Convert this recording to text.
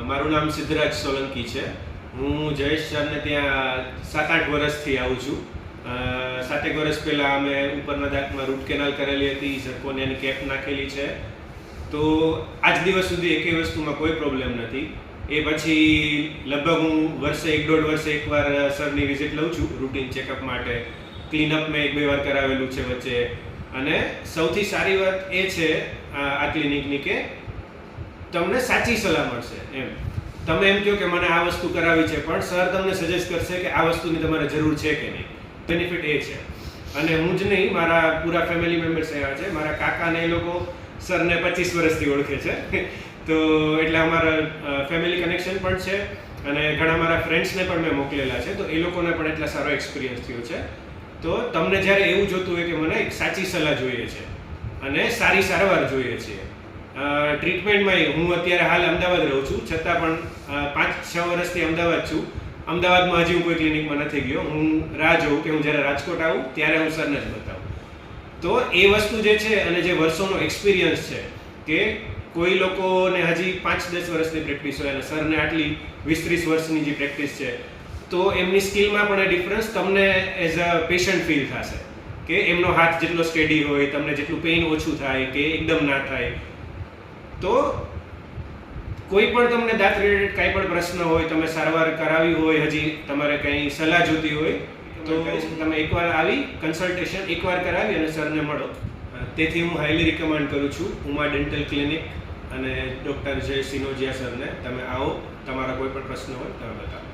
મારું નામ સિદ્ધરાજ સોલંકી છે. હું જયેશ સરને ત્યાં 7-8 વર્ષથી આવું છું. 7-1 વર્ષ પહેલાં અમે ઉપરના દાંતમાં રૂટ કેનાલ કરેલી હતી, ઝર્કોનિયાની કેપ નાખેલી છે. તો આજ દિવસ સુધી એકેય વસ્તુમાં કોઈ પ્રોબ્લેમ નથી. એ પછી લગભગ હું વર્ષે 1-1.5 વર્ષે એકવાર સરની વિઝિટ લઉં છું રૂટીન ચેકઅપ માટે. ક્લીનઅપ મેં 1-2 વાર કરાવેલું છે વચ્ચે. અને સૌથી સારી વાત એ છે આ ક્લિનિકની કે તમને સાચી સલાહ મળશે. તમે એમ કહો કે મને આ વસ્તુ કરાવી છે, પણ સર તમને સજેસ્ટ કરશે કે આ વસ્તુની તમારે જરૂર છે કે નહીં. બેનિફિટ એ છે. અને હું જ નહીં, મારા પૂરા ફેમિલી મેમ્બર્સ એવા છે. મારા કાકાને એ લોકો સરને 25 વર્ષથી ઓળખે છે. તો એટલે અમારા ફેમિલી કનેક્શન પણ છે. અને ઘણા મારા ફ્રેન્ડ્સને પણ મેં મોકલેલા છે. તો એ લોકોને પણ એટલા સારો એક્સપિરિયન્સ થયો છે. તો તમને જ્યારે એવું જોતું હોય કે મને એક સાચી સલાહ જોઈએ છે અને સારી સારવાર જોઈએ છે, ટ્રીટમેન્ટમાં હું અત્યારે હાલ અમદાવાદ રહું છું, છતાં પણ 5-6 વર્ષથી અમદાવાદ છું. અમદાવાદમાં હજી હું કોઈ ક્લિનિકમાં નથી ગયો. હું રાહ જોઉં કે હું જ્યારે રાજકોટ આવું ત્યારે હું સરને જ બતાવું. તો એ વસ્તુ જે છે અને જે વર્ષોનો એક્સપિરિયન્સ છે કે કોઈ લોકોને હજી 5-10 વર્ષની પ્રેક્ટિસ હોય અને સરને આટલી 20-30 વર્ષની જે પ્રેક્ટિસ છે, તો એમની સ્કિલમાં પણ એ ડિફરન્સ તમને એઝ અ પેશન્ટ ફીલ થશે કે એમનો હાથ જેટલો સ્ટેડી હોય, તમને જેટલું પેઇન ઓછું થાય કે એકદમ ના થાય. તો કોઈ પણ તમને દાંત રિલેટેડ કાંઈ પણ પ્રશ્ન હોય, તમે સારવાર કરાવી હોય, હજી તમારે કંઈ સલાહ જોતી હોય, તો તમે એકવાર આવી કન્સલ્ટેશન એકવાર કરાવી અને સરને મળો. તેથી હું હાઈલી રિકમેન્ડ કરું છું ઉમા ડેન્ટલ ક્લિનિક અને ડૉક્ટર જય સિનોજિયા સરને. તમે આવો, તમારા કોઈ પણ પ્રશ્ન હોય તમે બતાવો.